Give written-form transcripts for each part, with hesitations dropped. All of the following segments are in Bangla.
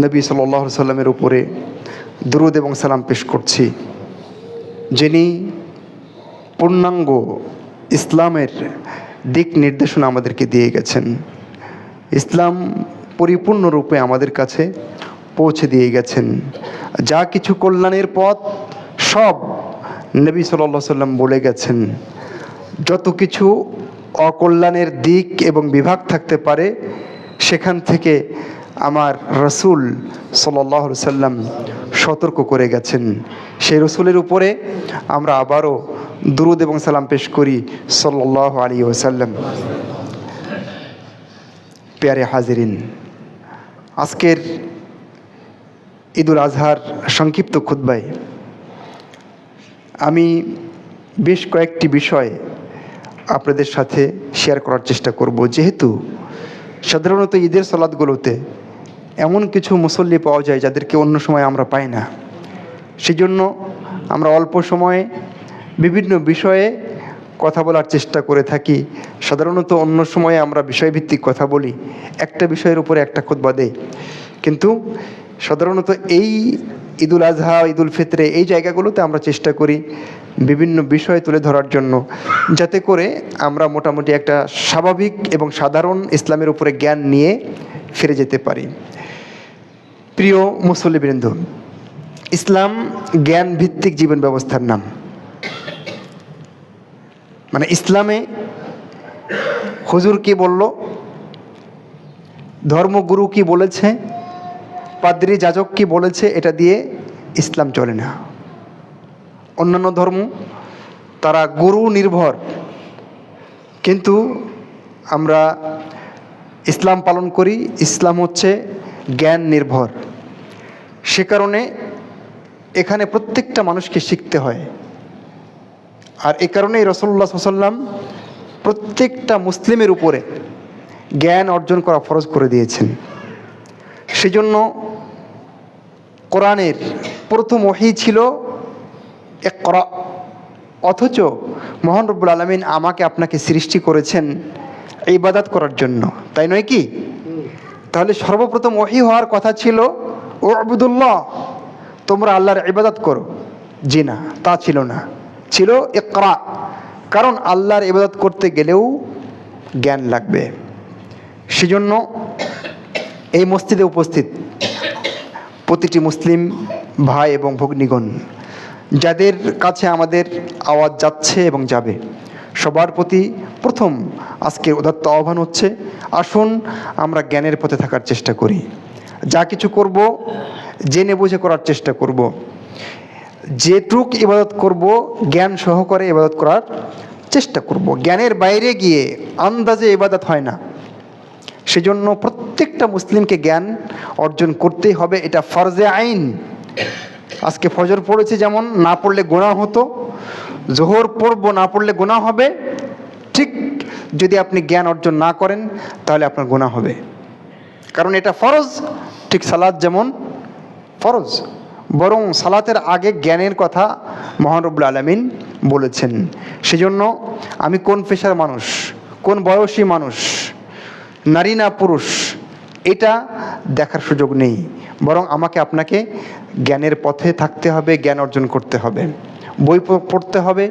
নবী সাল্লাল্লাহু আলাইহি সাল্লামের উপরে দরুদ এবং সালাম পেশ করছি, যিনি পূর্ণাঙ্গ ইসলামের দিক নির্দেশনা আমাদেরকে দিয়ে গেছেন। ইসলাম পরিপূর্ণরূপে আমাদের কাছে পৌঁছে দিয়ে গেছেন। যা কিছু কল্যাণের পথ সব নবী সাল্লাল্লাহু আলাইহি সাল্লাম বলে গেছেন। যত কিছু অকল্যাণের দিক এবং বিভাগ থাকতে পারে সেখান থেকে আমার রাসূল সাল্লাল্লাহু আলাইহি সাল্লাম সতর্ক করে গেছেন। সেই রাসূলের উপরে আমরা আবারও দুরূদ এবং সালাম পেশ করি সাল্লাল্লাহু আলাইহি ওয়াসাল্লাম। প্যারে হাজিরিন, আজকের ঈদুল আজহার সংক্ষিপ্ত খুতবায় আমি বেশ কয়েকটি বিষয় আপনাদের সাথে শেয়ার করার চেষ্টা করব। যেহেতু সাধারণত ঈদের সালাতগুলোতে এমন কিছু মুসল্লি পাওয়া যায় যাদেরকে অন্য সময় আমরা পাই না, সেজন্য আমরা অল্প সময়ে বিভিন্ন বিষয়ে কথা বলার চেষ্টা করে থাকি। সাধারণত অন্য সময়ে আমরা বিষয়ভিত্তিক কথা বলি, একটা বিষয়ের উপরে একটা খুতবা দেই, কিন্তু সাধারণত এই ঈদুল আজহা, ঈদুল ফিতরে এই জায়গাগুলোতে আমরা চেষ্টা করি বিভিন্ন বিষয় তুলে ধরার জন্য, যাতে করে আমরা মোটামুটি একটা স্বাভাবিক এবং সাধারণ ইসলামের উপরে জ্ঞান নিয়ে ফিরে যেতে পারি। প্রিয় মুসল্লিবৃন্দ, ইসলাম জ্ঞান ভিত্তিক জীবন ব্যবস্থার নাম। মানে ইসলামে হুজুর কি বলল, ধর্মগুরু কি বলেছে, পাদ্রী যাজক কি বলেছে, এটা দিয়ে ইসলাম চলে না। অন্যান্য ধর্ম তারা গুরু নির্ভর, কিন্তু আমরা ইসলাম পালন করি, ইসলাম হচ্ছে জ্ঞান নির্ভর। সে কারণে এখানে প্রত্যেকটা মানুষকে শিখতে হয়। আর এ কারণেই রাসূলুল্লাহ সাল্লাল্লাহু আলাইহি ওয়াসাল্লাম প্রত্যেকটা মুসলিমের উপরে জ্ঞান অর্জন করা ফরজ করে দিয়েছেন। সেজন্য কোরআনের প্রথম ওহী ছিল ইকরা, অথচ মহান রব্বুল আলামিন আমাকে আপনাকে সৃষ্টি করেছেন ইবাদত করার জন্য, তাই নয় কি? তাহলে সর্বপ্রথম ওহী হওয়ার কথা ছিল উবুদুল্লাহ, তোমরা আল্লাহর ইবাদত করো। জি না, তা ছিল না, ছিল ইকরা। কারণ আল্লাহর ইবাদত করতে গেলেও জ্ঞান লাগবে। সেজন্য এই মসজিদে উপস্থিত প্রতিটি মুসলিম ভাই এবং ভগ্নীগণ, যাদের কাছে আমাদের আওয়াজ যাচ্ছে এবং যাবে, সবার প্রতি প্রথম আজকের উদাত্ত আহ্বান হচ্ছে, আসুন আমরা জ্ঞানের পথে থাকার চেষ্টা করি। যা কিছু করব জেনে বুঝে করার চেষ্টা করব। যেটুক ইবাদত করব জ্ঞান সহকারে ইবাদত করার চেষ্টা করব। জ্ঞানের বাইরে গিয়ে আন্দাজে ইবাদত হয় না। সেজন্য প্রত্যেকটা মুসলিমকে জ্ঞান অর্জন করতেই হবে, এটা ফরজে আইন। আজকে ফজর পড়েছে, যেমন না পড়লে গুনাহ হতো, জোহর পড়ব না পড়লে গুনাহ হবে, ঠিক যদি আপনি জ্ঞান অর্জন না করেন তাহলে আপনার গুনাহ হবে। কারণ এটা ফরজ, ঠিক সালাত যেমন ফরজ, বরং সালাতের আগে জ্ঞানের কথা মহান রব্বুল আলামিন বলেছেন। সেজন্য আমি কোন পেশার মানুষ, কোন বয়সী মানুষ, নারী না পুরুষ, এটা দেখার সুযোগ নেই, বরং আমাকে আপনাকে জ্ঞানের পথে থাকতে হবে, জ্ঞান অর্জন করতে হবে, বই পড়তে হবে,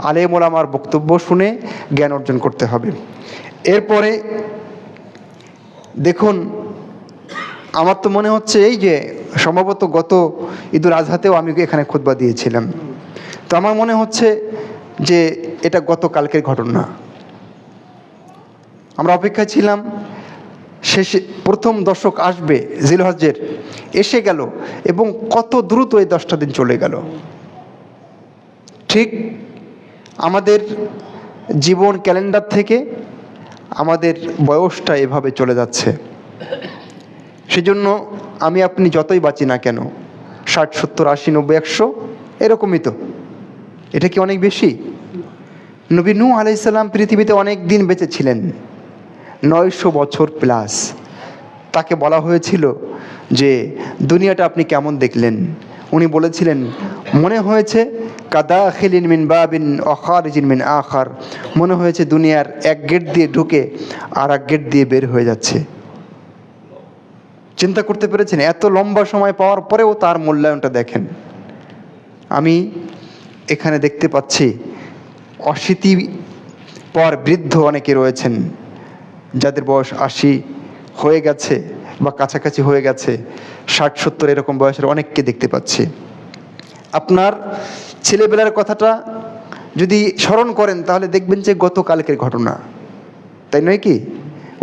আলেম ওলামার বক্তব্য শুনে জ্ঞান অর্জন করতে হবে। এরপরে দেখুন, আমার তো মনে হচ্ছে এই যে সম্ভবত গত ঈদুল আজহাতেও আমি এখানে খুতবা দিয়েছিলাম, তো আমার মনে হচ্ছে যে এটা গতকালকের ঘটনা। আমরা অপেক্ষা ছিলাম শেষে প্রথম দশক আসবে জিলহজ্জের, এসে গেল এবং কত দ্রুত এই 10টা দিন চলে গেল। ঠিক আমাদের জীবন ক্যালেন্ডার থেকে আমাদের বয়সটা এভাবে চলে যাচ্ছে। সেজন্য আমি আপনি যতই বাঁচি না কেন, 60, 70, 80, 90, 100 এরকমই তো। এটা কি অনেক বেশি? নবী নূহ আলাইহিস সালাম পৃথিবীতে অনেক দিন বেঁচে ছিলেন, 900 বছর প্লাস। তাকে বলা হয়েছিল যে দুনিয়াটা আপনি কেমন দেখলেন? উনি বলেছিলেন, মনে হয়েছে কাদাখিলিন মিন বাবিন ওয়া খারিজিন মিন আখার, মনে হয়েছে দুনিয়ার এক গেট দিয়ে ঢুকে আর এক গেট দিয়ে বের হয়ে যাচ্ছে। চিন্তা করতে পেরেছেন? এত লম্বা সময় পাওয়ার পরেও তার মূল্যায়নটা দেখেন। আমি এখানে দেখতে পাচ্ছি 80 পর বৃদ্ধ অনেকে রয়েছেন, যাদের বয়স 80 হয়ে গেছে বা কাছাকাছি হয়ে গেছে, 60-70 এরকম বয়সের অনেককে দেখতে পাচ্ছি। আপনার ছেলেবেলার কথাটা যদি স্মরণ করেন তাহলে দেখবেন যে গতকালকের ঘটনা, তাই নয় কি?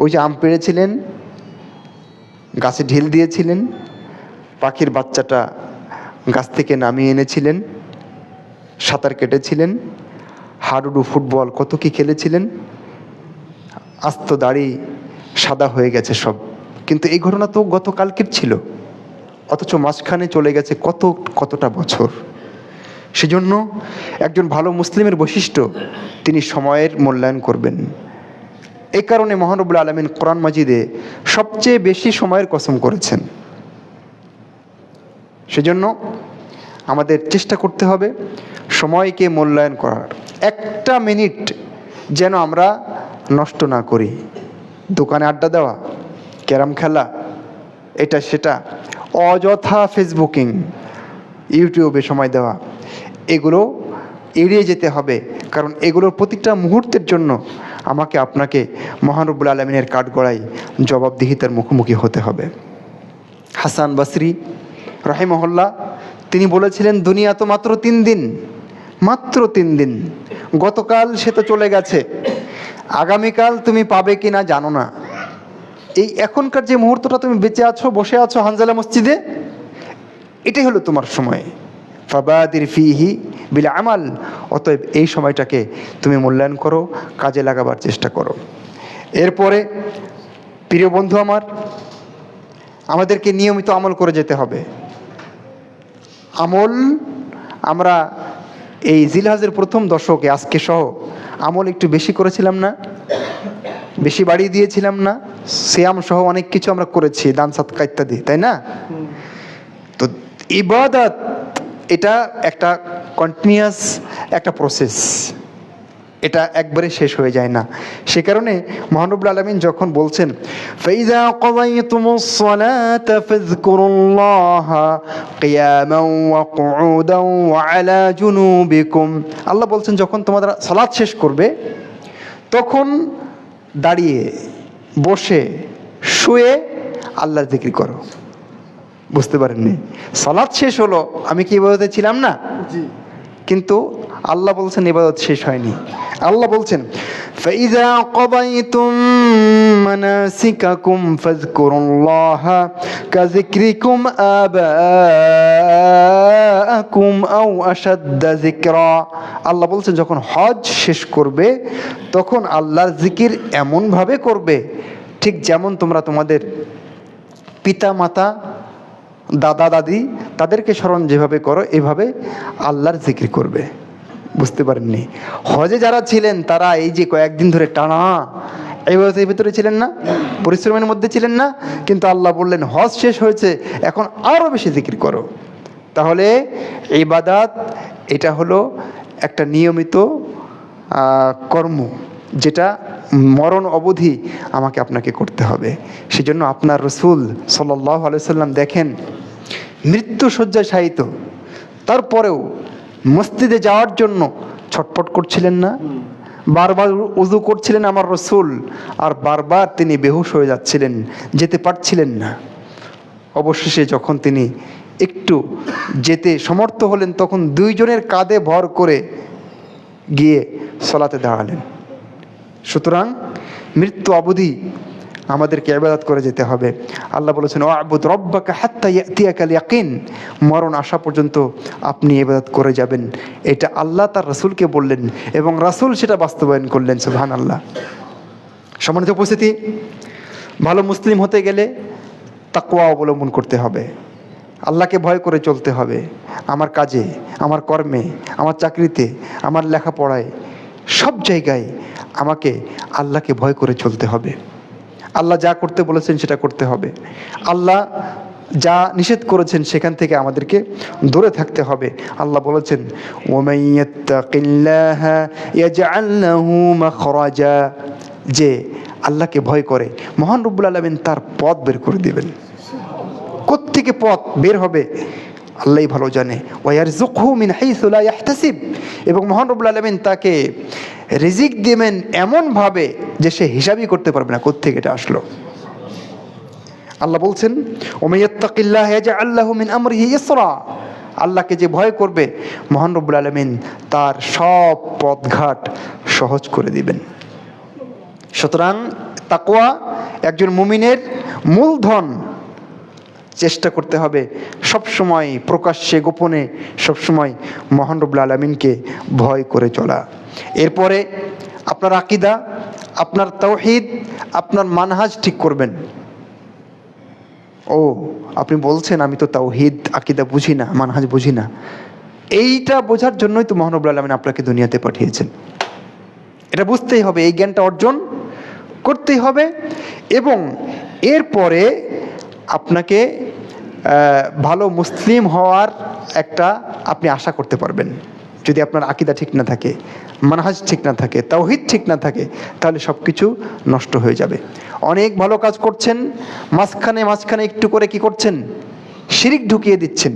ওই যে আম পেড়েছিলেন, গাছে ঢিল দিয়েছিলেন, পাখির বাচ্চাটা গাছ থেকে নামিয়ে এনেছিলেন, সাঁতার কেটেছিলেন, হাডুডু ফুটবল কত কি খেলেছিলেন, আস্ত দাড়ি সাদা হয়ে গেছে সব, কিন্তু এই ঘটনা তো গতকালকের ছিল, অথচ মাঝখানে চলে গেছে কতটা বছর। সেজন্য একজন ভালো মুসলিমের বৈশিষ্ট্য, তিনি সময়ের মূল্যায়ন করবেন। এই কারণে মহানরবুল আলামিন কোরআন মাজিদে সবচেয়ে বেশি সময়ের কসম করেছেন। সেজন্য আমাদের চেষ্টা করতে হবে সময়কে মূল্যায়ন করার। একটা মিনিট যেন আমরা নষ্ট না করি। দোকানে আড্ডা দেওয়া, ক্যারাম খেলা, এটা সেটা, অযথা ফেসবুকিং, ইউটিউবে সময় দেওয়া, এগুলো এড়িয়ে যেতে হবে। কারণ এগুলোর প্রতিটা মুহূর্তের জন্য আমাকে আপনাকে মহানরবুল আলামিনের কাঠগড়ায় জবাবদিহিতার মুখোমুখি হতে হবে। হাসান বসরি রাহিমাহুল্লাহ তিনি বলেছিলেন, দুনিয়া তো মাত্র 3 দিন, মাত্র 3 দিন। গতকাল সে তো চলে গেছে, আগামীকাল তুমি পাবে কি না জানো না। এই এখনকার যে মুহূর্তটা তুমি বেঁচে আছো, বসে আছো হানজালা মসজিদে, এটাই হলো তোমার সময়। ফাবাদির ফিহি বিল আমাল, অতএব এই সময়টাকে তুমি মূল্যায়ন করো, কাজে লাগাবার চেষ্টা করো। এরপরে প্রিয় বন্ধু আমার, আমাদেরকে নিয়মিত আমল করে যেতে হবে। আমল আমরা এই জিলহজের প্রথম দশকে আজকে সহ আমল একটু বেশি করেছিলাম না, বেশি বাড়িয়ে দিয়েছিলাম না? সিয়াম সহ অনেক কিছু আমরা করেছি, দান সাদকা ইত্যাদি, তাই না? তো ইবাদত এটা একটা কন্টিনিউয়াস একটা প্রসেস, এটা একবারে শেষ হয়ে যায় না। সে কারণে মহানরবুল আলামিন যখন বলছেন ফাইযা কাযাইতুমুস সালাতা ফাযকুরুল্লাহা কিয়ামান ওয়া কুউদান ওয়া আলা জুনুবিকুম, আল্লাহ বলছেন যখন তোমরা সালাত শেষ করবে তখন দাঁড়িয়ে, বসে, শুয়ে আল্লাহর জিকির করো। বুঝতে পারেননি? সালাত শেষ হলো, আমি কি ইবাদতে ছিলাম না? কিন্তু আল্লাহ বলছেন ইবাদত শেষ হয়নি। আল্লাহ বলছেন ফাইযা কাযাইতুম মানাসিকাকুম ফাযকুরুল্লাহা কাযিকরিকুম আবাআকুম আও আশাদ্দা যিকরা। আল্লাহ বলছেন যখন হজ শেষ করবে তখন আল্লাহর জিকির এমনভাবে করবে ঠিক যেমন তোমরা তোমাদের পিতা মাতা, দাদা দাদি, তাদেরকে স্মরণ যেভাবে করো এভাবে আল্লাহর জিকির করবে। বুঝতে পারেননি? হজে যারা ছিলেন তারা এই যে কয়েকদিন ধরে টানা ইবাদতের ভিতরে ছিলেন না, পরিশ্রমের মধ্যে ছিলেন না, কিন্তু আল্লাহ বললেন হজ শেষ হয়েছে, এখন আরও বেশি জিকির করো। তাহলে ইবাদত এটা হলো একটা নিয়মিত কর্ম, যেটা মরণ অবধি আমাকে আপনাকে করতে হবে। সেজন্য আপনার রাসূল সাল্লাল্লাহু আলাইহি সাল্লাম দেখেন মৃত্যু শয্যায় শায়িত, তারপরেও মসজিদে যাওয়ার জন্য ছটফট করছিলেন না? বারবার উযু করছিলেন আমার রাসূল, আর বারবার তিনি বেহুশ হয়ে যাচ্ছিলেন, যেতে পারছিলেন না। অবশেষে যখন তিনি একটু যেতে সমর্থ হলেন তখন 2 জনের কাঁধে ভর করে গিয়ে সালাতে দাঁড়ালেন। সুতরাং মৃত্যু অবধি আমাদেরকে ইবাদত করে যেতে হবে। আল্লাহ বলেছেন ওয়াবুদ রব্বাকা হাত্তা ইয়াতিয়াকাল ইয়াকিন, মরণ আসা পর্যন্ত আপনি ইবাদত করে যাবেন। এটা আল্লাহ তার রাসূলকে বললেন এবং রাসূল সেটা বাস্তবায়ন করলেন। সুবহানাল্লাহ। সম্মানিত উপস্থিতি, ভালো মুসলিম হতে গেলে তাকওয়া অবলম্বন করতে হবে, আল্লাহকে ভয় করে চলতে হবে। আমার কাজে, আমার কর্মে, আমার চাকরিতে, আমার লেখাপড়ায়, সব জায়গায় আমাকে আল্লাহকে ভয় করে চলতে হবে। আল্লাহ যা করতে বলেছেন সেটা করতে হবে, আল্লাহ যা নিষেধ করেছেন সেখান থেকে আমাদেরকে দূরে থাকতে হবে। আল্লাহ বলেছেন ওয়ামান ইয়াত্তাকিল্লাহা ইয়াজআল লাহু মাখরাজা, যে আল্লাহকে ভয় করে মহান রব্বুল আলামিন তার পথ বের করে দিবেন। কোত্থেকে পথ বের হবে আল্লাহই ভালো জানে। ওয়ারযুকহু মিন হাইসু লা ইয়াহতাসিব, এবং মহান রব্বুল আলামিন তাকে রিজিক দিবেন এমনভাবে যে সে হিসাবই করতে পারবে না কোত্থেকে এটা আসলো। আল্লাহ বলছেন ওমাইয়াত্তাকিল্লাহ ইয়াজআল লাহু মিন আমরিহি ইসরা, আল্লাহকে যে ভয় করবে মহান রব্বুল আলামিন তার সব পথঘাট সহজ করে দিবেন। সুতরাং তাকওয়া একজন মুমিনের মূলধন। চেষ্টা করতে হবে সবসময় প্রকাশ্যে গোপনে সবসময় মহান রব্বুল আলামিনকে ভয় করে চলা। এরপরে আপনার আকীদা, আপনার তাওহীদ, আপনার মানহাজ ঠিক করবেন। ও আপনি বলছেন আমি তো তাওহীদ আকীদা বুঝি না, মানহাজ বুঝি না। এইটা বোঝার জন্যই তো মহান রব্বুল আলামিন আপনাকে দুনিয়াতে পাঠিয়েছেন। এটা বুঝতেই হবে, এই জ্ঞানটা অর্জন করতেই হবে। এবং এরপরে আপনাকে ভালো মুসলিম হওয়ার একটা আপনি আশা করতে পারবেন। যদি আপনার আকীদা ঠিক না থাকে, মানহাজ ঠিক না থাকে, তাওহীদ ঠিক না থাকে, তাহলে সব কিছু নষ্ট হয়ে যাবে। অনেক ভালো কাজ করছেন, মাঝখানে মাঝখানে একটু করে কি করছেন, শিরিক ঢুকিয়ে দিচ্ছেন,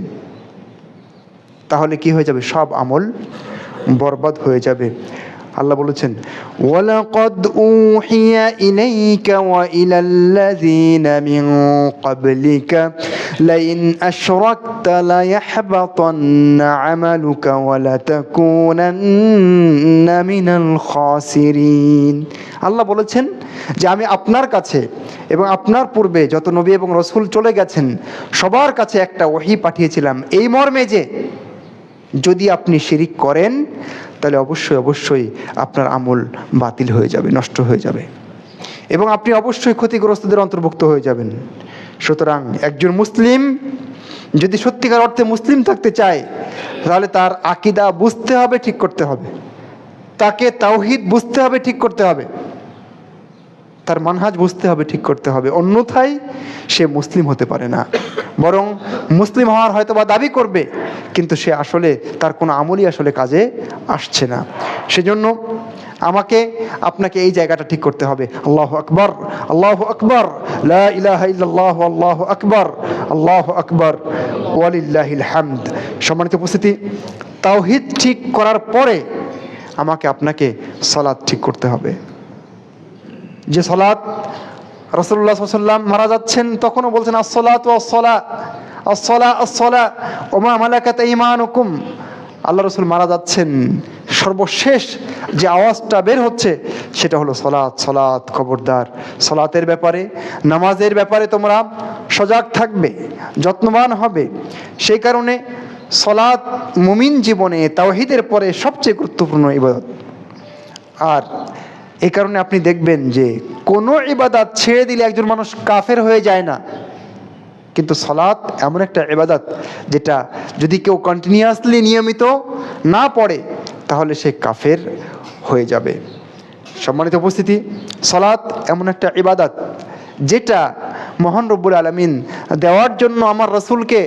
তাহলে কি হয়ে যাবে, সব আমল বরবাদ হয়ে যাবে। আল্লাহ বলেছেন ওয়ালাকাদ উহিয়া ইলাইকা ওয়া ইলাল্লাযীনা মিন ক্বাবলিকা লাইন আশরাকতা লায়াহবাতান্না আমালুকা ওয়া লাতাকুনান্না মিনাল খাসিরিন। আল্লাহ বলেছেন যে আমি আপনার কাছে এবং আপনার পূর্বে যত নবী এবং রাসূল চলে গেছেন সবার কাছে একটা ওহী পাঠিয়েছিলাম এই মর্মে যে যদি আপনি শিরিক করেন তাহলে অবশ্যই অবশ্যই আপনার আমল বাতিল হয়ে যাবে, নষ্ট হয়ে যাবে, এবং আপনি অবশ্যই ক্ষতিগ্রস্তদের অন্তর্ভুক্ত হয়ে যাবেন। সুতরাং একজন মুসলিম যদি সত্যিকার অর্থে মুসলিম থাকতে চায় তাহলে তার আকীদা বুঝতে হবে, ঠিক করতে হবে, তাকে তাওহীদ বুঝতে হবে, ঠিক করতে হবে, তার মানহাজ বুঝতে হবে, ঠিক করতে হবে। অন্যথায় সে মুসলিম হতে পারে না, বরং মুসলিম হওয়ার হয়তো বা দাবি করবে কিন্তু সে আসলে তার কোনো আমলই আসলে কাজে আসছে না। সেজন্য আমাকে আপনাকে এই জায়গাটা ঠিক করতে হবে। আল্লাহু আকবার, আল্লাহু আকবার, লা ইলাহা ইল্লাল্লাহু আল্লাহু আকবার, আল্লাহু আকবার ওয়ালিল্লাহিল হামদ। সম্মানিত উপস্থিতি, তাওহীদ ঠিক করার পরে আমাকে আপনাকে সালাত ঠিক করতে হবে। যে সালাত রাসূলুল্লাহ সাল্লাল্লাহু আলাইহি ওয়াসাল্লাম মারা যাচ্ছেন তখনও বলছেন আসসালাতু ওয়াসসালা, আসসালা আসসালা ওয়া মা মালাকাত আইমানুকুম। আল্লাহ রাসূল মারা যাচ্ছেন, সর্বশেষ যে আওয়াজটা বের হচ্ছে সেটা হলো সালাত, সালাত। খবরদার, সালাতের ব্যাপারে, নামাজের ব্যাপারে তোমরা সজাগ থাকবে, যত্নবান হবে। সেই কারণে সালাত মুমিন জীবনে তাওহীদের পরে সবচেয়ে গুরুত্বপূর্ণ ইবাদত। আর এই কারণে আপনি দেখবেন যে কোনো ইবাদত ছেড়ে দিলে একজন মানুষ কাফের হয়ে যায় না, কিন্তু সালাত এমন একটা ইবাদত যেটা যদি কেউ কন্টিনিউয়াসলি নিয়মিত না পড়ে তাহলে সে কাফের হয়ে যাবে। সম্মানিত উপস্থিতি, সালাত এমন একটা ইবাদত যেটা মহান রব্বুল আলামিন দেওয়ার জন্য আমার রাসূলকে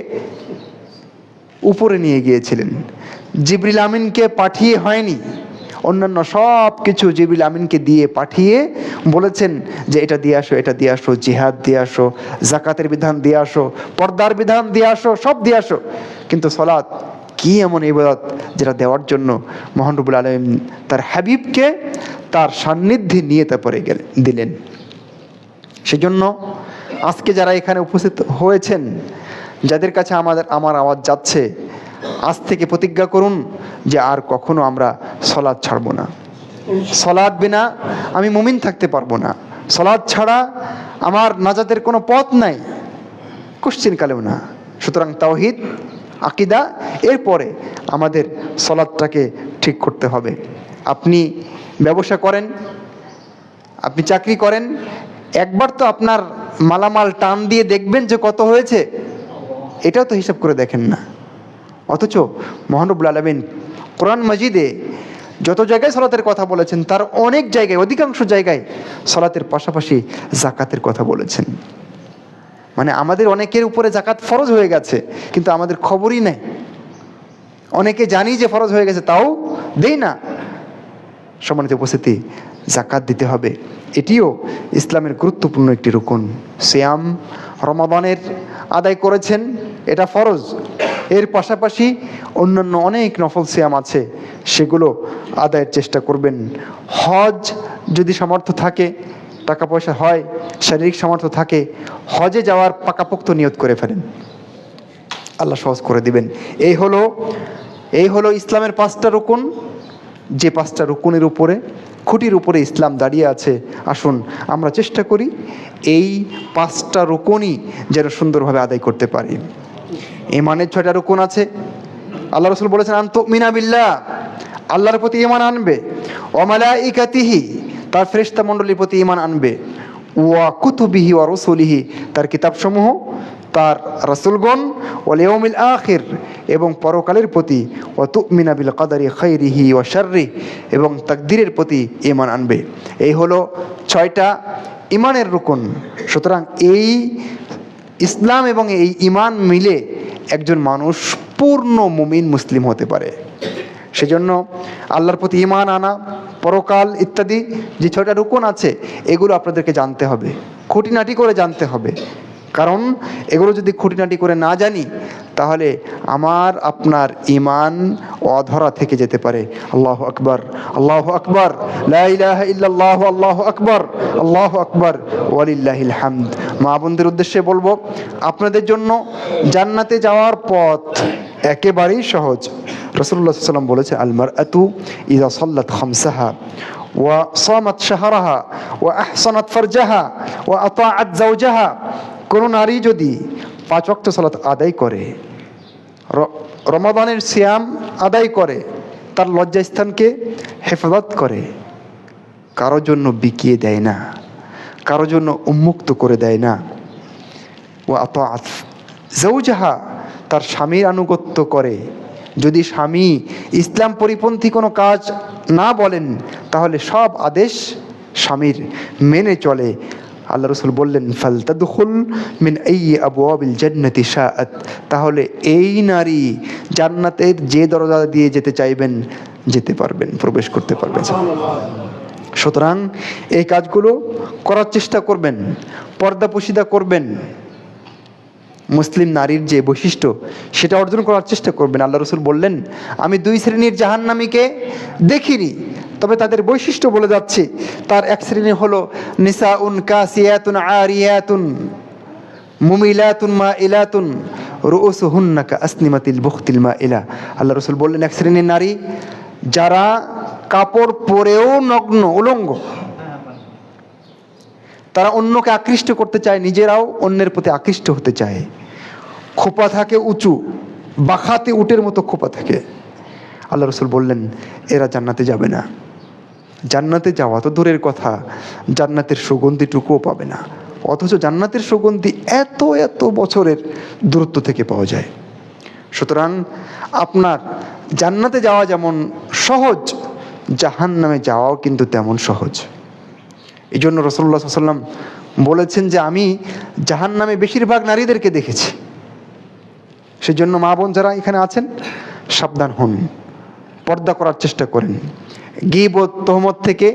উপরে নিয়ে গিয়েছিলেন। জিবরিল আমিনকে পাঠিয়ে হয়নি, অন্যান্য সব কিছু জিবরিল আমিনকে দিয়ে পাঠিয়ে বলেছেন যে এটা দিয়ে আসো, এটা দিয়ে আসো, জিহাদ দিয়ে আসো, জাকাতের বিধান দিয়ে আসো, পর্দার বিধান দিয়ে আসো, সব দিয়ে আসো। কিন্তু সালাত কি এমন ইবাদত যেটা দেওয়ার জন্য মহান রব্বুল আলামিন তার হাবিবকে তার সান্নিধ্যে নিয়ে তারপরে দিলেন। সেজন্য আজকে যারা এখানে উপস্থিত হয়েছেন, যাদের কাছে আমার আওয়াজ যাচ্ছে, আজ থেকে প্রতিজ্ঞা করুন যে আর কখনো আমরা সালাত ছাড়ব না। সালাত বিনা আমি মুমিন থাকতে পারবো না, সালাত ছাড়া আমার নাজাতের কোনো পথ নাই, কোশ্চিনকালেও না। সুতরাং তাওহীদ, আকীদা, এরপরে আমাদের সালাতটাকে ঠিক করতে হবে। আপনি ব্যবসা করেন, আপনি চাকরি করেন, একবার তো আপনার মালামাল টান দিয়ে দেখবেন যে কত হয়েছে, এটাও তো হিসাব করে দেখেন না। অথচ মহান রব্বুল আলামিন কোরআন মাজিদে যত জায়গায় সালাতের কথা বলেছেন তার অনেক জায়গায়, অধিকাংশ জায়গায় সালাতের পাশাপাশি জাকাতের কথা বলেছেন। মানে আমাদের অনেকের উপরে জাকাত ফরজ হয়ে গেছে কিন্তু আমাদের খবরই নেই। অনেকে জানি যে ফরজ হয়ে গেছে তাও দেই না। সম্মানিত উপস্থিতি, জাকাত দিতে হবে, এটিও ইসলামের গুরুত্বপূর্ণ একটি রুকন। সিয়াম রমাদানের আদায় করেছেন, এটা ফরজ। এর পাশাপাশি অন্যান্য অনেক নফল সিয়াম আছে, সেগুলো আদায়ের চেষ্টা করবেন। হজ যদি সামর্থ্য থাকে, টাকা পয়সা হয়, শারীরিক সামর্থ্য থাকে, হজে যাওয়ার পাকাপোক্ত নিয়ত করে ফেলেন, আল্লাহ সহজ করে দিবেন। এই হলো ইসলামের 5টা রুকুন। যে 5টা রুকুনের উপরে, খুঁটির উপরে ইসলাম দাঁড়িয়ে আছে। আসুন আমরা চেষ্টা করি এই 5টা রুকুনই যেন সুন্দরভাবে আদায় করতে পারি। ঈমানের 6টা রুকুন আছে। আল্লাহ রাসূল বলেছেন, আনতুমিনা বিল্লাহ, আল্লাহর প্রতি ঈমান আনবে, ওয়া মালাইকাতিহি, তার ফেরেশতা মণ্ডলীর প্রতি ঈমান আনবে, ওয়া কুতুবিহি ওয়া রুসুলিহি, তার কিতাবসমূহ, তার রাসূলগণ, ওয়াল ইয়াউমিল আখির, এবং পরকালের প্রতি, ওয়া তুমিনা বিল কদরি খাইরিহি ওয়া শাররিহি, এবং তাকদীরের প্রতি ঈমান আনবে। এই হলো 6টা ঈমানের রুকুন। সুতরাং এই ইসলাম এবং এই ঈমান মিলে একজন মানুষ পূর্ণ মুমিন মুসলিম হতে পারে। সেজন্য আল্লাহর প্রতি ঈমান আনা, পরকাল ইত্যাদি যে 6টা রুকুন আছে, এগুলো আপনাদেরকে জানতে হবে, খুঁটিনাটি করে জানতে হবে। কারণ এগুলো যদি খুঁটিনাটি করে না জানি, তাহলে আমার আপনার ঈমান অধরা থেকে যেতে পারে। আল্লাহু আকবার, আল্লাহু আকবার, লা ইলাহা ইল্লাল্লাহু, আল্লাহু আকবার, আল্লাহু আকবার, ওয়ালিল্লাহিল হামদ। মা বোনদের উদ্দেশ্যে বলবো, আপনাদের জন্য জান্নাতে যাওয়ার পথ একেবারেই সহজ। রাসূলুল্লাহ সাল্লাল্লাহু আলাইহি ওয়াসাল্লাম বলেছে, আল মারআতু ইযা সাল্লাত খামসাহা ওয়া সামাত শাহরাহা ওয়া আহসানাত ফারজাহা ওয়া আতাআত যাওজাহা, কোন নারী যদি 5 ওয়াক্ত সালাত আদায় করে, রমাদানের সিয়াম আদায় করে, তার লজ্জাস্থানকে হেফাজত করে, কারোর জন্য বিকিয়ে দেয় না, কারোর জন্য উন্মুক্ত করে দেয় না, ও আতাআত যাওজাহা, তার স্বামীর আনুগত্য করে, যদি স্বামী ইসলাম পরিপন্থী কোনো কাজ না বলেন, তাহলে সব আদেশ স্বামীর মেনে চলে। আল্লাহ রাসূল বললেন, ফালতাদখুল মিন আইয়ি আবওয়াবিল জান্নাতি শাআত, তাহলে এই নারী জান্নাতের যে দরজা দিয়ে যেতে চাইবেন যেতে পারবেন, প্রবেশ করতে পারবেন। সুতরাং এই কাজগুলো করার চেষ্টা করবেন, পর্দাপোশিদা করবেন, মুসলিম নারীর যে বৈশিষ্ট্য সেটা অর্জন করার চেষ্টা করবেন। আল্লাহ রাসূল বললেন, আমি 2 শ্রেণীর জাহান্নামীকে দেখিনি, তবে তাদের বৈশিষ্ট্য বলে যাচ্ছে। তার এক শ্রেণী হলো নিসাউন কাসিয়াতুন আরিয়াতুন মুমিলাতুন মাইলাতুন রুউসুহুন্না কাসনিমাতিল বুখতিল মাইলা। আল্লাহ রাসূল বললেন, এক শ্রেণীর নারী যারা কাপড় পরেও নগ্ন, উলঙ্গ, তারা অন্যকে আকৃষ্ট করতে চায়, নিজেরাও অন্যের প্রতি আকৃষ্ট হতে চায়। খোপা থাকে উঁচু, বাখাতে উটের মতো খোপা থাকে। আল্লাহ রাসূল বললেন, এরা জান্নাতে যাবে না। জান্নাতে যাওয়া তো দূরের কথা, জান্নাতের সুগন্ধিটুকুও পাবে না। অথচ জান্নাতের সুগন্ধি এত এত বছরের দূরত্ব থেকে পাওয়া যায়। সুতরাং আপনার জান্নাতে যাওয়া যেমন সহজ, জাহান্নামে যাওয়াও কিন্তু তেমন সহজ। এই জন্য রাসূলুল্লাহ সাল্লাল্লাহু আলাইহি ওয়াসাল্লাম বলেছেন যে আমি জাহান্নামে বেশিরভাগ নারীদেরকে দেখেছি। সেজন্য মা বোন যারা এখানে আছেন, সাবধান হন, পর্দা করার চেষ্টা করেন, গীবত তহমত থেকে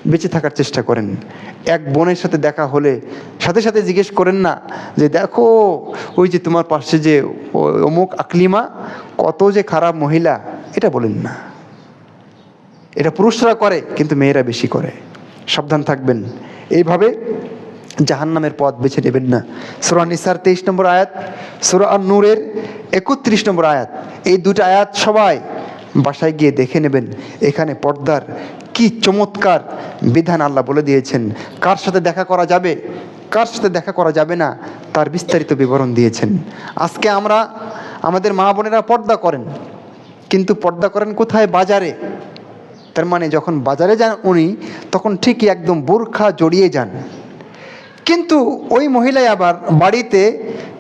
বেঁচে থাকার চেষ্টা করেন। এক বোনের সাথে দেখা হলে সাথে সাথে জিজ্ঞেস করেন না যে দেখো ওই যে তোমার পাশে যে অমুক আকলিমা কত যে খারাপ মহিলা, এটা বলেন না। এটা পুরুষরা করে, কিন্তু মেয়েরা বেশি করে। সাবধান থাকবেন, এইভাবে জাহান্নামের পথ বেছে নেবেন না। সূরা নিসার 23 নম্বর আয়াত, সূরা আন-নূরের 31 নম্বর আয়াত, এই 2টা আয়াত সবাই বাসায় গিয়ে দেখে নেবেন। এখানে পর্দার কি চমৎকার বিধান আল্লাহ বলে দিয়েছেন। কার সাথে দেখা করা যাবে, কার সাথে দেখা করা যাবে না, তার বিস্তারিত বিবরণ দিয়েছেন। আজকে আমরা, আমাদের মা বোনেরা পর্দা করেন, কিন্তু পর্দা করেন কোথায়? বাজারে। তার মানে যখন বাজারে যান উনি, তখন ঠিকই একদম বোরখা জড়িয়ে যান। কিন্তু ওই মহিলাই আবার বাড়িতে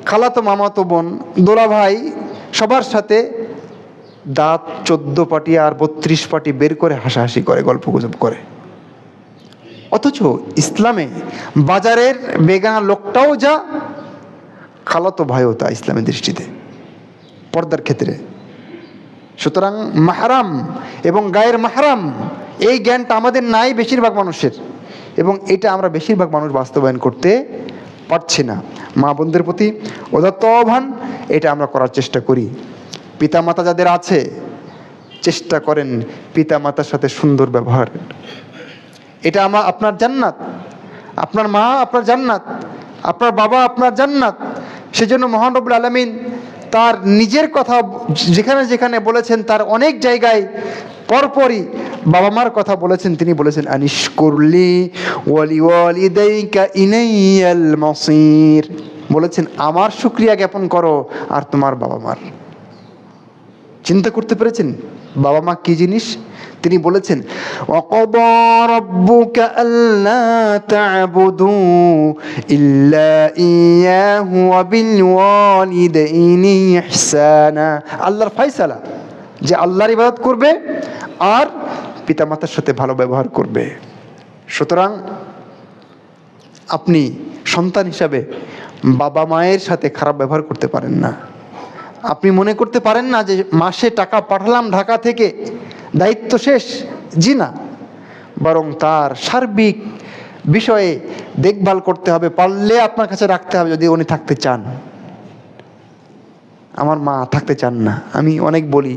খালাতো মামাতো বোন, দোলা ভাই সবার সাথে দাঁত 14 পাটি আর 32 পাটি বের করে হাসাহাসি করে, গল্প গুজব করে। অথচ ইসলামে বাজারের বেগানা লোকটাও যা, খালাতো ভাইও তা ইসলামের দৃষ্টিতে, পর্দার ক্ষেত্রে। সুতরাং মাহরাম এবং গায়ের মাহরাম, এই জ্ঞানটা আমাদের নাই বেশিরভাগ মানুষের, এবং এটা আমরা বেশিরভাগ মানুষ বাস্তবায়ন করতে পারছি না। মা বোনদের প্রতি উদাত্ত আহ্বান, এটা আমরা করার চেষ্টা করি। পিতামাতা যাদের আছে, চেষ্টা করেন পিতামাতার সাথে সুন্দর ব্যবহার। এটা আপনার জান্নাত, আপনার মা আপনার জান্নাত, আপনার বাবা আপনার জান্নাত। সেজন্য মহান রব্বুল আলামিন তার নিজের কথা যেখানে যেখানে বলেছেন, তার অনেক জায়গায় পরপরই বাবা মার কথা বলেছেন। তিনি বলেছেন আনিশকুরলি ওয়ালিওয়ালিদাইকা ইলাইয়াল মাসির, বলেছেন আমার শুকরিয়া জ্ঞাপন করো আর তোমার বাবা মার। চিন্তা করতে পেরেছেন বাবা মা কি জিনিস? তিনি বলেছেন ওয়াকাদা রাব্বুকা আল্লা তা'বুদু ইল্লা ইয়াহু ওয়া বিল ওয়ালিদাইনি ইহসানা। আল্লাহর ফয়সালা যে আল্লাহর ইবাদত করবে আর পিতামাতার সাথে ভালো ব্যবহার করবে। সুতরাং আপনি সন্তান হিসাবে বাবা মায়ের সাথে খারাপ ব্যবহার করতে পারেন না। আপনি মনে করতে পারেন না যে মাসে টাকা পাঠালাম ঢাকা থেকে, দায়িত্ব শেষ। জি না, বরং তার সার্বিক বিষয়ে দেখভাল করতে হবে, পারলে আপনার কাছে রাখতে হবে যদি উনি থাকতে চান। আমার মা থাকতে চান না, আমি অনেক বলি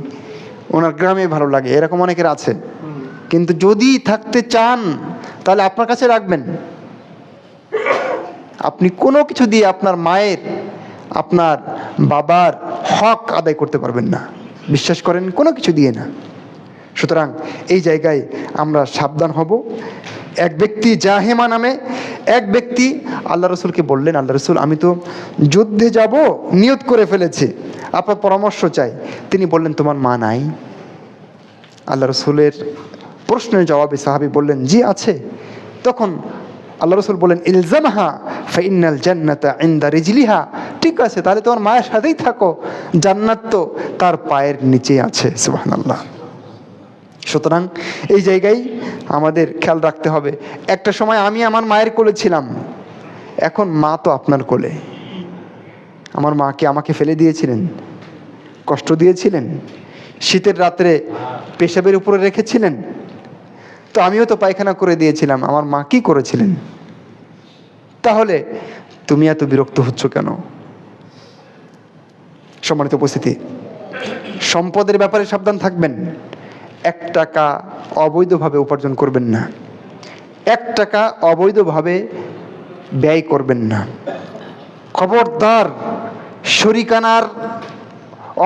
ওনার গ্রামে ভালো লাগে, এরকম অনেকের আছে। কিন্তু যদি থাকতে চান তাহলে আপনার কাছে রাখবেন। আপনি কোনো কিছু দিয়ে আপনার মায়ের, আপনার বাবার হক আদায় করতে পারবেন না, বিশ্বাস করেন, কোনো কিছু দিয়ে না। সুতরাং এই জায়গায় আমরা সাবধান হব। এক ব্যক্তি জাহেমা নামে এক ব্যক্তি আল্লাহ রসুলকে বললেন, আল্লাহ রসুল আমি তো যুদ্ধে যাব নিয়ত করে ফেলেছি, আপনার পরামর্শ চাই। তিনি বললেন তোমার মা নাই? আল্লাহ রসুলের প্রশ্নের জবাবে সাহাবী বললেন জি আছে। তখন আল্লাহ রসুল বললেন ইলজামহা ফাইন্নাল জান্নাতা ইনদা রিজলিহা, ঠিক আছে তাহলে তোমার মায়ের সাথেই থাকো, জান্নাত তো তার পায়ের নিচে আছে। সুবহানাল্লাহ। সুতরাং এই জায়গায় আমাদের খেয়াল রাখতে হবে। একটা সময় আমি আমার মায়ের কোলে ছিলাম, এখন মা তো আপনার কোলে। আমার মাকে আমাকে ফেলে দিয়েছিলেন, কষ্ট দিয়েছিলেন, শীতের রাত্রে পেশাবের উপরে রেখেছিলেন, তো আমিও তো পায়খানা করে দিয়েছিলাম, আমার মা কি করেছিলেন? তাহলে তুমি এত বিরক্ত হচ্ছ কেন? সম্মানিত উপস্থিতি, সম্পদের ব্যাপারে সাবধান থাকবেন। 1 টাকা অবৈধভাবে উপার্জন করবেন না, 1 টাকা অবৈধভাবে ব্যয় করবেন না। খবরদার শরিকানার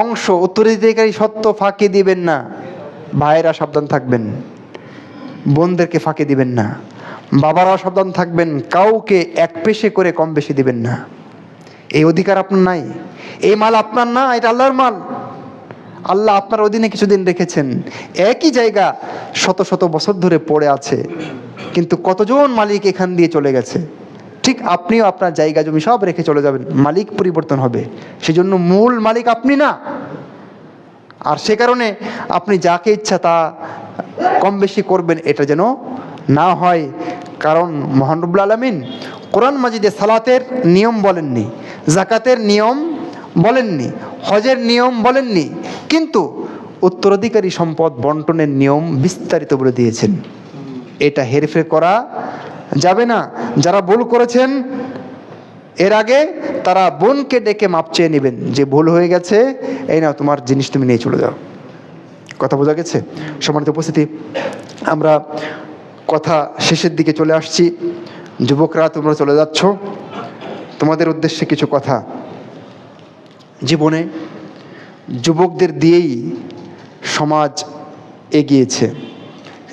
অংশ, উত্তরাধিকারী সত্ত্ব ফাঁকি দিবেন না। ভাইয়েরা সাবধান থাকবেন, বোনদেরকে ফাঁকি দিবেন না। বাবারাও সাবধান থাকবেন, কাউকে এক পেশে করে কম বেশি দিবেন না। এই অধিকার আপনার নাই, এই মাল আপনার না, এটা আল্লাহর মাল। আল্লাহ আপনার অধীনে কিছুদিন রেখেছেন, একই জায়গা শত শত বছর ধরে পড়ে আছে, কিন্তু কতজন মালিক এখান দিয়ে চলে গেছে। ঠিক আপনিও আপনার জায়গা জমি সব রেখে চলে যাবেন, মালিক পরিবর্তন হবে, সেজন্য মূল মালিক আপনি না। আর সে কারণে আপনি যাকে ইচ্ছা তা কম বেশি করবেন, এটা যেন না হয়। কারণ মহান রব্বুল আলামিন কোরআন মাজিদে সালাতের নিয়ম বলেননি, যাকাতের নিয়ম বলেননি, হজের নিয়ম বলেননি, কিন্তু উত্তরাধিকারী সম্পদ বন্টনের নিয়ম বিস্তারিত বলে দিয়েছেন। এটা হেরফের করা যাবে না। যারা ভুল করেছেন এর আগে, তারা বোনকে ডেকে মাপ চেয়ে নেবেন যে ভুল হয়ে গেছে, এই নাও তোমার জিনিস তুমি নিয়ে চলে যাও। কথা বোঝা গেছে? সম্মানিত উপস্থিতি, আমরা কথা শেষের দিকে চলে আসছি। যুবকরা তোমরা চলে যাচ্ছ, তোমাদের উদ্দেশ্যে কিছু কথা। জীবনে যুবকদের দিয়েই সমাজ এগিয়েছে,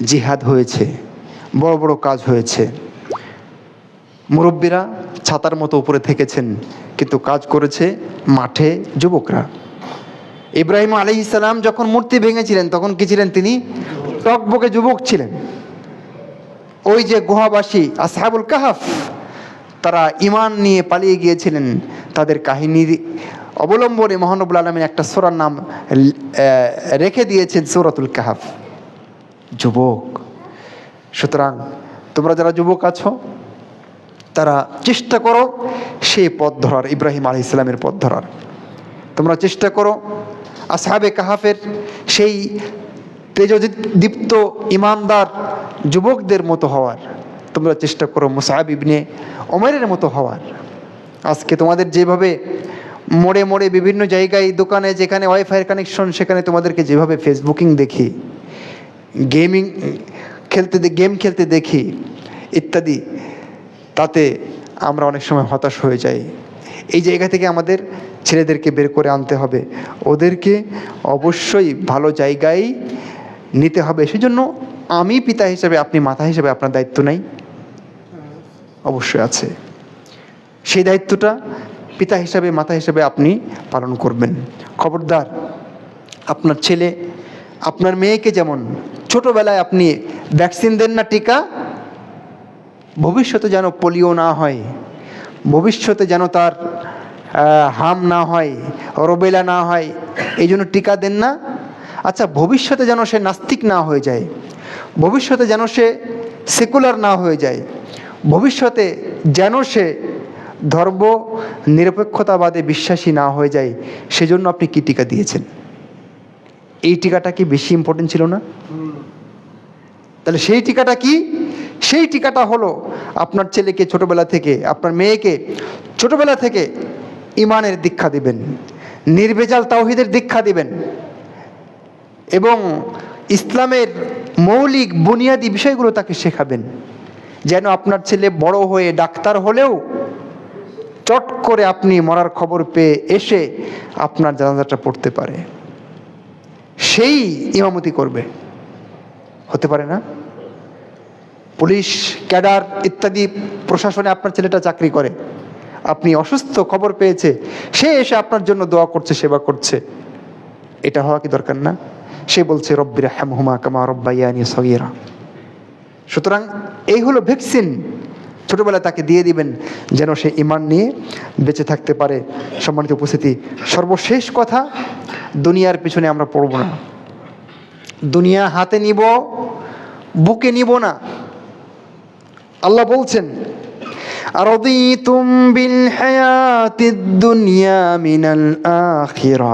জিহাদ হয়েছে, বড় বড় কাজ হয়েছে। মুরব্বীরা ছাতার মতো উপরে থেকেছেন, কিন্তু কাজ করেছে মাঠে যুবকরা। ইব্রাহিম আলাইহিস সালাম যখন মূর্তি ভেঙেছিলেন তখন কি ছিলেন? তিনি টকবকে যুবক ছিলেন। ওই যে গুহাবাসী আসহাবুল কাহাফ, তারা ঈমান নিয়ে পালিয়ে গিয়েছিলেন, তাদের কাহিনীর অবলম্বনে মহান রব্বুল আলামিন একটা সূরার নাম রেখে দিয়েছেন, সূরাতুল কাহাফ। যুবক। সুতরাং তোমরা যারা যুবক আছো তারা চেষ্টা করো সেই পথ ধরার, ইব্রাহিম আলাইহিস সালামের পথ ধরার। তোমরা চেষ্টা করো আসহাবে কাহাফের সেই তেজদীপ্ত ইমানদার যুবকদের মতো হওয়ার। তোমরা চেষ্টা করো মুসআব ইবনে উমাইরের মতো হওয়ার। আজকে তোমাদের যেভাবে মোড়ে মোড়ে বিভিন্ন জায়গায় দোকানে যেখানে ওয়াইফাইয়ের কানেকশন সেখানে তোমাদেরকে যেভাবে ফেসবুকিং দেখি, গেম খেলতে দেখি ইত্যাদি, তাতে আমরা অনেক সময় হতাশ হয়ে যাই। এই জায়গা থেকে আমাদের ছেলেদেরকে বের করে আনতে হবে, ওদেরকে অবশ্যই ভালো জায়গায় নিতে হবে। সেজন্য আমি পিতা হিসেবে, আপনি মাতা হিসেবে আপনার দায়িত্ব নাই? অবশ্যই আছে। সেই দায়িত্বটা পিতা হিসাবে, মাতা হিসাবে আপনি পালন করবেন। খবরদার, আপনার ছেলে, আপনার মেয়েকে যেমন ছোটোবেলায় আপনি ভ্যাকসিন দেন না, টিকা, ভবিষ্যতে যেন পোলিও না হয়, ভবিষ্যতে যেন তার হাম না হয়, রুবেলা না হয়, এই জন্য টিকা দেন না। আচ্ছা, ভবিষ্যতে যেন সে নাস্তিক না হয়ে যায়, ভবিষ্যতে যেন সে সেকুলার না হয়ে যায়, ভবিষ্যতে যেন সে ধর্ম নিরপেক্ষতাবাদে বিশ্বাসী না হয়ে যায়, সেজন্য আপনি কি টিকা দিয়েছেন? এই টিকাটা কি বেশি ইম্পর্টেন্ট ছিল না? তাহলে সেই টিকাটা কি? সেই টিকাটা হলো আপনার ছেলেকে ছোটবেলা থেকে, আপনার মেয়েকে ছোটবেলা থেকে ইমানের দীক্ষা দিবেন, নির্ভেজাল তাওহীদের দীক্ষা দিবেন এবং ইসলামের মৌলিক বুনিয়াদি বিষয়গুলো তাকে শেখাবেন, যেন আপনার ছেলে বড় হয়ে ডাক্তার হলেও চট করে আপনি মরার খবর পেয়ে এসে আপনার জানাজাটা পড়তে পারে। সেই ইমামতি করবে, হতে পারে না? পুলিশ ক্যাডার ইত্যাদি প্রশাসনে আপনার ছেলেটা চাকরি করে, আপনি অসুস্থ খবর পেয়েছে, সে এসে আপনার জন্য দোয়া করছে, সেবা করছে, এটা হওয়া কি দরকার না? সে বলছে রব্বির হামহুমা কামা রব্বায়ানি সগীরা। সুতরাং এই হলো ভ্যাকসিন, ছোটবেলায় তাকে দিয়ে দিবেন যেন সে ঈমান নিয়ে বেঁচে থাকতে পারে। সম্মানিত উপস্থিতি, সর্বশেষ কথা, দুনিয়ার পিছনে আমরা পড়ব না, দুনিয়া হাতে নিব, বুকে নিব না। আল্লাহ বলছেন, আরদিতুম বিল হায়াতিদ দুনিয়া মিনাল আখিরা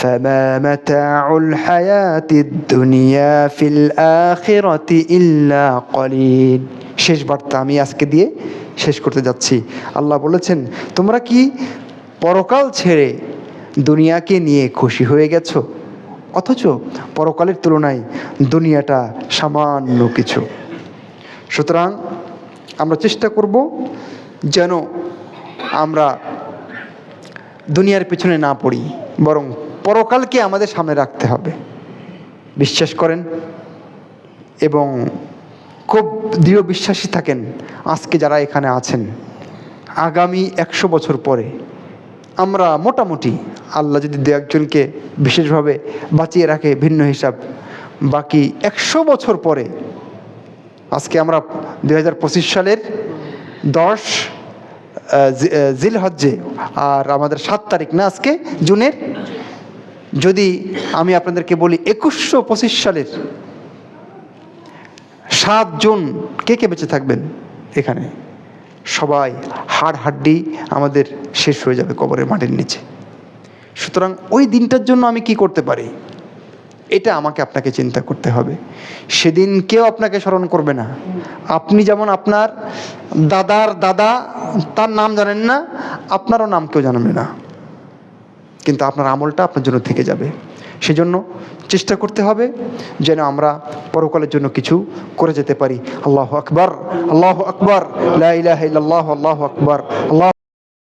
ফামা মাতাউল হায়াতিদ দুনিয়া ফিল আখিরাতি ইল্লা কলিল। শেষ বার্তা আমি আজকে দিয়ে শেষ করতে যাচ্ছি। আল্লাহ বলেছেন, তোমরা কি পরকাল ছেড়ে দুনিয়াকে নিয়ে খুশি হয়ে গেছো? অথচ পরকালের তুলনায় দুনিয়াটা সামান্য কিছু। সুতরাং আমরা চেষ্টা করব যেন আমরা দুনিয়ার পেছনে না পড়ি, বরং পরকালকে আমাদের সামনে রাখতে হবে। বিশ্বাস করেন এবং খুব দৃঢ় বিশ্বাসী থাকেন, আজকে যারা এখানে আছেন, আগামী 100 বছর পরে আমরা মোটামুটি, আল্লাহ যদি দু একজনকে বিশেষভাবে বাঁচিয়ে রাখে ভিন্ন হিসাব, বাকি 100 বছর পরে, আজকে আমরা 2025 সালের 10 জিলহজ্জে, আর আমাদের 7 তারিখ না আজকে জুনের, যদি আমি আপনাদেরকে বলি 2125 সালের 7 জুন কে কে বেঁচে থাকবেন এখানে? সবাই হাড় হাড্ডি আমাদের শেষ হয়ে যাবে কবরের মাটির নিচে। সুতরাং ওই দিনটার জন্য আমি কি করতে পারি, এটা আমাকে আপনাকে চিন্তা করতে হবে। সেদিন কেউ আপনাকে স্মরণ করবে না। আপনি যেমন আপনার দাদার দাদা, তার নাম জানেন না, আপনারও নাম কেউ জানবে না, কিন্তু আপনার আমলটা আপনার জন্য থেকে যাবে। সেজন্য চেষ্টা করতে হবে যেন আমরা পরকালের জন্য কিছু করে যেতে পারি। আল্লাহু আকবার, আল্লাহু আকবার, লা ইলাহা ইল্লাল্লাহ, আল্লাহু আকবার, আল্লাহ।